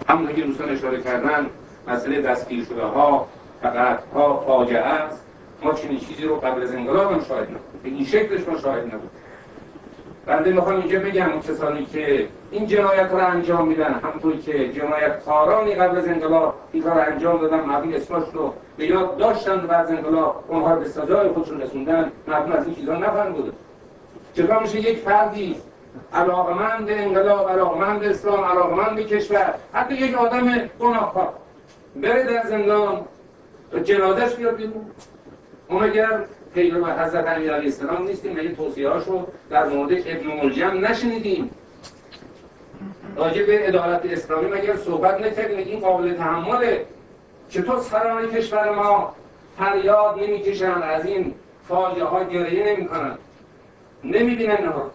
همون که دوستان اشاره کردن مسئله دستگیر شده ها فقط ها فاجعه است. ما چنین چیزی رو قبل از انقلاب هم شاهد نبود، به این شکلش ما شاهد نبود. بنده میخوام اینجا بگم اون کسانی که این جنایت رو انجام میدن، همونطوری که جنایتکارانی قبل از انقلاب این کار رو انجام دادن، مردم اسمش رو به یاد داشتن و بعد از انقلاب اونها رو به سزای خودشون رسوندن، مردم از این چیزا نفهمیدن. چطور میشه یک فردی علاقمند انقلاب، علاقمند اسلام، علاقمند کشور، حتی یک آدم گناهکار بره در زندان و جنازش بیاد بیرون؟ ما مگر پیرو حضرت امیر علیه السلام نیستیم؟ مگه توصیه‌هاشو در مورد ابن ملجم نشنیدیم؟ راجع به عدالت اسلامی مگر صحبت نکردیم؟ این قابل تحمله؟ چطور سران کشور ما فریاد نمیکشن، از این فاجعه ها گریه نمیکنن، نمیبینن، اینها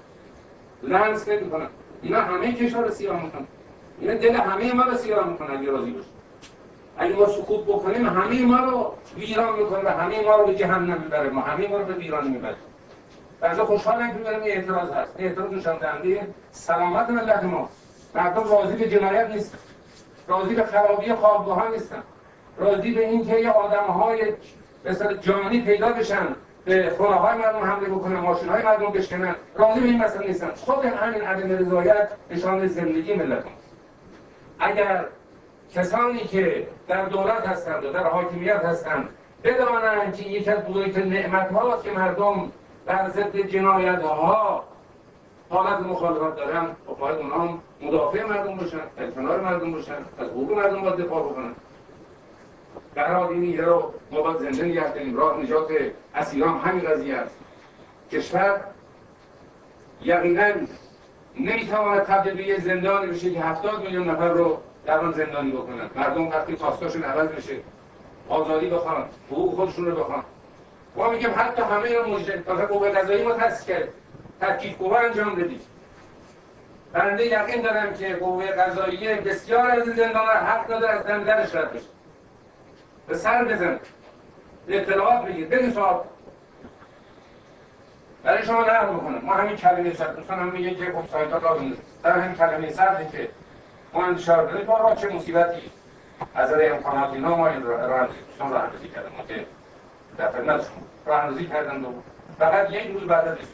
لمس نمیکنن؟ اینا همه کشور رو سیاه میکنن، اینا دل همه ما رو سیاه میکنن. اگه راضی باشه، اگه ما سکوت بکنیم همه ما رو ویران میکنه و همه ما رو به جهنم میبره، ما همه ما رو به ویران میبره. بعضا خوشحالم که میبرم این اعتراض هست، این اعتراض نشان دهنده سلامت ملت ما. مردم راضی به جنایت نیستن، راضی به خرابی خوابگاه‌ها نیستن، راضی به این که یه آدم‌های مثلا جانی پیدا بشن به خونه‌های مردم حمله بکنن، ماشین‌های مردم بشکنن، راضی به این مسئله نیستن. خود همین عدم رضایت نشان زندگی ملت ماست. اگر کسانی که در دولت هستند و در حاکمیت هستند بدانند که یکی از بزرگترین نعمت‌هاست که مردم در ضد جنایت‌ها حالت مخالفت دارن، و باید اونها مدافع مردم باشن، در کنار مردم باشن، از حقوق مردم باید دفاع بکنن. در حال این ایده رو ما باید زنده نگه داریم. راه نجات اسیران همین قضیه است. کشور یقینا نمیتواند تبدیل به زندانی بشه که 70 میلیون نفر رو در آن زندانی بکنن. مردم وقتی خواستاشون عوض بشه، آزادی بخوان، حقوق خودشون رو بخوان. ما میگیم حتی همه اینا مجرد، مثلا قوه قضایی ما تأسیس کرد، ترکیب قوه انجام بدید. بنده یقین دارم که قوه قضاییه بسیار از این زندان‌ها حق داره از درش رد بشه، به سر بزن، اطلاعات بگیر، بدین سوال برای شما نقل بکنم. ما همین کلمه سر دوستان هم میگه که خب سایت ها را بندازید، در همین کلمه سردی که ما انتشار دارید بارها چه مصیبتی از نظر امکانات اینا ما این دوستان راه اندازی کردن، ما که در خدمتشون راه اندازی کردن. فقط یک روز بعد از 20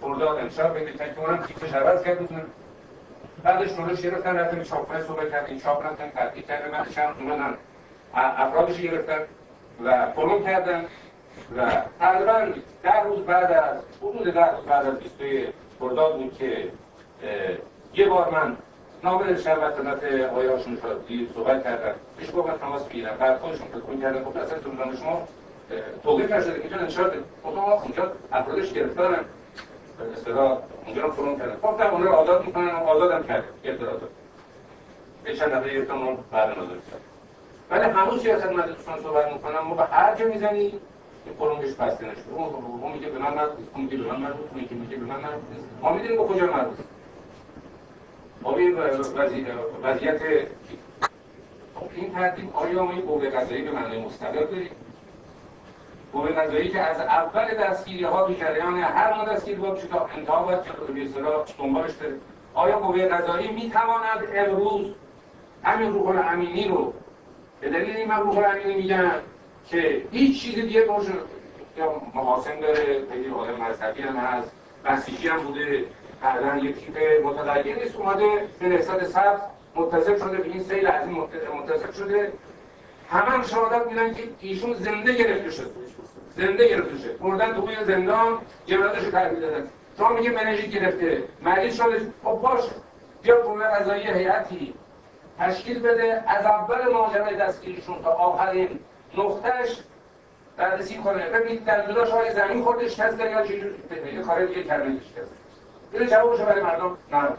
خرداد انتشار بدید که اونم تیکش عوض کرد بودن، بعدش نورش گرفتن رفتن چاپخانه صحبت کردن، چاپ رفتن تحقیق کردن، من چند اومدن افرادش گرفتن و فروم کردن و تقریبا 10 روز بعد از حدود 10 روز بعد از 20 خرداد بود که یه بار من نامه شربت خدمت آقای هاشمی شادی صحبت کردن، پیش گفتن تماس بگیرن، بعد خودشون تلفن کردن گفتن اصلا تو شما توقیف نشده که میتونن انتشار بدید. گفتم آقا اونجا افرادش گرفتارن، به اصطلاح اونجا رو فروم کردن. گفتم اونها رو آزاد میکنن، آزادم کردن، اعتراضات به چند نفر گرفتن اون بعد نظر کردن. ولی هنوز که خدمت دوستان صحبت میکنم، ما به هر جا میزنی این فرمش بسته نشده. اون میگه به من مربوط نیست، اون میگه به من مربوط نیست، میگه به من مربوط نیست. ما میدونیم به کجا مربوط. ما این وضعیت این ترتیب آیا ما این قوه قضایی به معنای مستقل داریم؟ قوه قضایی که از اول دستگیری‌ها به جریان هر نوع دستگیری باشه تا انتها باید به اصطلاح دنبالش بره. آیا قوه قضایی میتواند امروز همین روح الامینی رو به دلیل این روح الامینی میگن که هیچ چیز دیگه باشه، یا محاسن داره، خیلی آدم مذهبی هم هست، مسیحی هم بوده، بعدن یک تیپ متدین نیست، اومده به نهضت سبز متصل شده، به این سیل عظیم متصل شده. همه شهادت میدن که ایشون زنده گرفته شده، زنده گرفته شده، بردن توی زندان، جنازه‌اش رو تحویل دادن. شما میگه منیژیت گرفته، مریض شده، خب باشه، بیا قوه قضاییه هیئتی تشکیل بده، از اول ماجرای دستگیریشون تا آخرین نقطهش بررسی کنه، ببینید دندوناش های زمین خورده شکسته یا چیزی یه کار دیگه کردن شکسته. اینو جوابشو برای مردم نداره.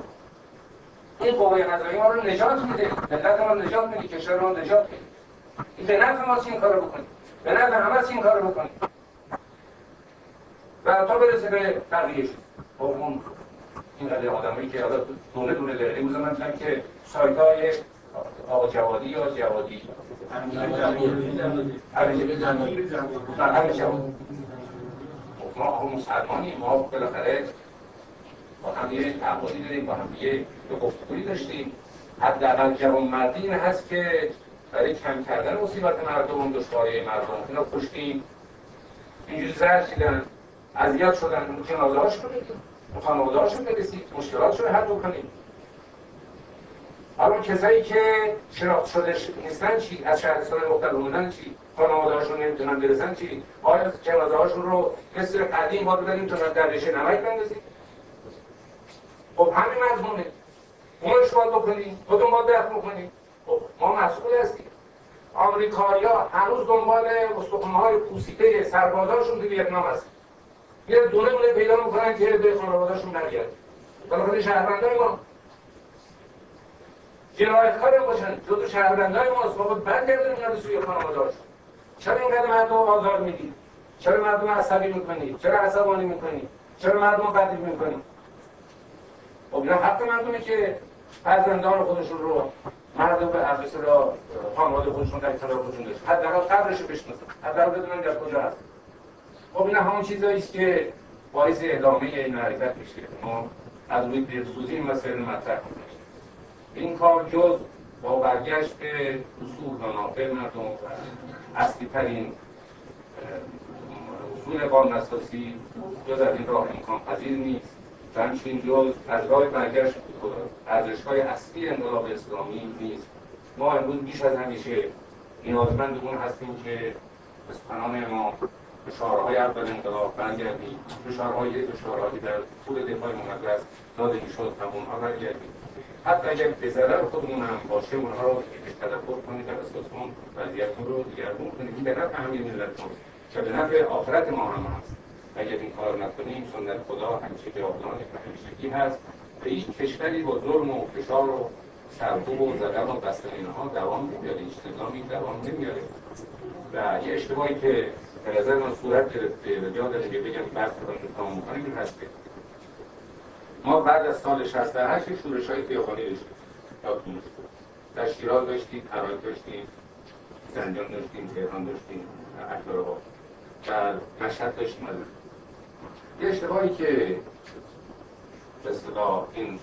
این قوه قضاییه ما رو نجات میده، ملت ما رو نجات میده، کشور ما رو نجات میده. این به نفع ماست این کارو بکنیم، به نفع همه این کارو بکنیم و تا برسه به بقیه چیز. اون این قضیه آدمایی که حالا دونه دونه داره. امروز من دیدم که سایت‌های آقا جوادی یا جوادی ما مسلمانیم، ما بالاخره با هم یه تعهدی داریم، با هم یه گفتگویی داشتیم، حداقل جوانمردی این هست که برای کم کردن مصیبت مردم، دشواری مردم اینا کشتیم، اینجوری زهر چیدن، اذیت شدن، جنازه هاشون بدید، خانواده هاشون برسید، مشکلاتشون حل بکنید. حالا کسایی که شناخته شده نیستن چی؟ از شهرستان مختلف اومدن چی؟ خانواده هاشون نمیتونن برسن چی؟ آیا جنازه هاشون رو مثل قدیم ما ببریم تا در ریشه نمک بندازیم؟ خب همین مضمونه، اونش باید بکنیم، خودمون باید دفع بکنیم. خب ما مسئول هستیم. آمریکایی‌ها هنوز دنبال استخوان‌های پوسیده سربازاشون تو ویتنام هست. یه دونه پیدا میکنن که به خانواده‌شون برگردن. بنابراین شهروندای ما جنایتکار باشن، جزو شهروندای ماست، ما باید برگردیم اینا رو سوی خانواده‌هاشون. چرا اینقدر مردم آزار میدید؟ چرا مردم عصبی میکنید؟ چرا عصبانی میکنید؟ چرا مردم قتل میکنید؟ خب اینا حق مردمه که فرزندان خودشون رو مردم به عرصه را خانواده خودشون در کنار خودشون داشت، حداقل قدرش رو بشناسن، حداقل بدونن در کجا هست. خب این همون چیزایی است که باعث ادامه این حرکت میشه. ما از روی دلسوزی این مسئله مطرح میکنیم. این کار جز با برگشت به اصول منافع مردم و اصلی ترین اصول قانون اساسی جز از این راه امکان پذیر نیست. همچنین جز از راه برگشت ارزش‌های اصلی انقلاب اسلامی نیست. ما امروز بیش از همیشه نیازمند اون هستیم که سخنان ما به شعارهای اول انقلاب برگردیم، به شعارهایی در طول دفاع مقدس داده میشد همونها برگردیم. حتی اگر به ضرر خودمون هم باشه اونها رو تدبر کنید، در اساس اون وضعیتمون رو دیگرگون کنید که به نفع همه ملت ماست، که به نفع آخرت ما هم هست. اگر این کار نکنیم سنت خدا همیشه جاودانه و همیشگی هست و هیچ کشوری با ظلم و فشار و سرکوب و زدن و بستن اینها دوام نمیاره، هیچ نظامی دوام نمیاره. و یه اشتباهی که به نظر من صورت گرفته و جا داره که بگم بحث رو تمام می‌کنیم این هست که ما بعد از سال 68 شورش‌های خیابانی داشتیم. در شیراز داشتیم، هرات داشتیم، زنجان داشتیم، تهران داشتیم، اکبرآباد، در مشهد داشتیم. یه اشتباهی که به اصطلاح این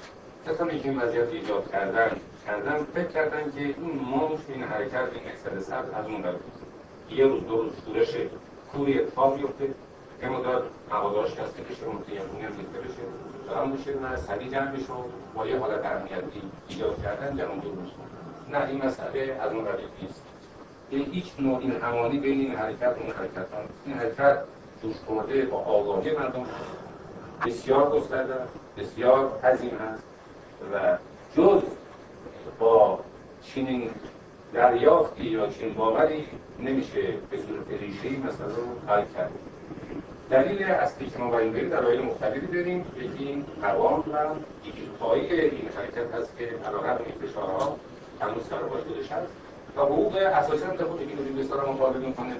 کسانی که این وضعیت ایجاد کردن فکر کردن که این موج، این حرکت، این اکثر سبز از اون قرار یه روز دو روز شورش کوری اتفاق بیفته، یه مدت مغازه‌اش کسته بشه، متیمونی هم ریخته بشه، دارم بشه، نه سریع جمع بشه و با یه حالت امنیتی ایجاد کردن جمع دور بشه. نه، این مسئله از اون قرار نیست. هیچ نوع این همانی بین این حرکت و اون حرکت ها. این حرکت جوش خورده با آگاهی مردم بسیار گسترده، بسیار عظیم هست و جز با چنین دریافتی یا چنین باوری نمیشه به صورت ریشه‌ای مثلا رو حل کرد. دلیل اصلی که ما باید بریم دلایل مختلفی داریم. یکی این قوام و یکی پایه این حرکت هست که علاقه به فشارها هنوز سر باش خودش هست و حقوق اساسی هم طبق این وجود بسیار ما مطالبه میکنه.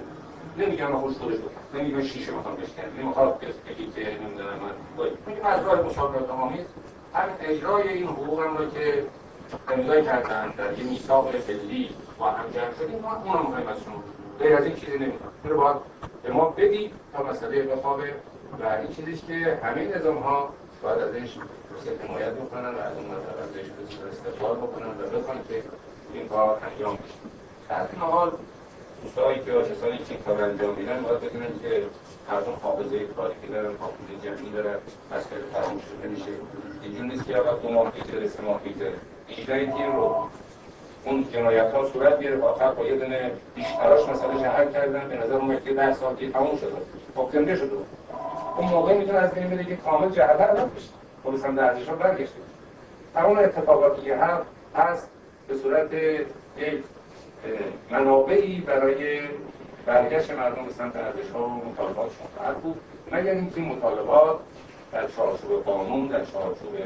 نمیگم من خوش خودش بکنم، نمیگم شیشه میخوام بشکنم، نمیخوام بگید که نمیدونم من باید میگم از راه مسابقات آمیز همین اجرای این حقوق هم رو که امضا کردن در یه میثاق ملی با هم جمع شدیم، اونم مهم از شما غیر از این چیزی نمیخوام. این رو باید به ما بدید تا مسئله بخوابه و این چیزیش که همه نظام ها باید ازش حمایت بکنن و از اون مسئله ازش استقبال بکنن و بخوان که این کار انجام بشه. در این حال دوستایی که کسانی که کار انجام میدن باید بدونن که مردم حافظه تاریخی دارن، حافظه جمعی دارن، مسئله فراموش نمیشه. اینجور نیست که اول 2 ماه پیش 3 ماه پیش 18 تیر رو اون جنایت ها صورت گرفت، آخر با یه دونه بیشتراش مسئله حل کردن، به نظر اون وقتی 10 سال دیگه تموم شده، خب زنده شده. اون موقع میتونه از بین بره که کامل جهت رد بشه، پلیس هم در ارزش‌ها برگشته. اون اتفاقاتی که هست به صورت یک منابعی برای برگشت مردم به سمت ارزش‌ها و مطالباتشون خواهد بود، مگر اینکه مطالبات در چارچوب قانون، در چارچوب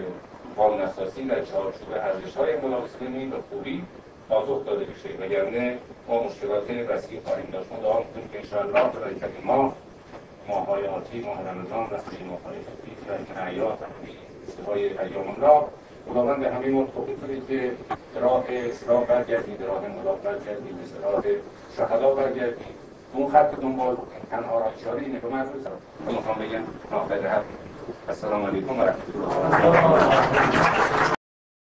قانون اساسی، در چارچوب ارزش‌های انقلاب اسلامی به خوبی پاسخ داده بشه، وگرنه ما مشکلات وسیعی خواهیم داشت. ما دعا می‌کنیم که انشاءالله برکت ماه‌های آتی، ماه رمضان و ماه‌های خفیف و اعیاد های ایام الله خداوند به همه ما توفیق بده که به راه اصلاح برگردیم، به راه انقلاب برگردیم، به راه شهدا برگردیم. اون خط دنبال تنها راه اشاره اینه که من میخوام بگم ناقد حق. السلام علیکم و رحمت الله.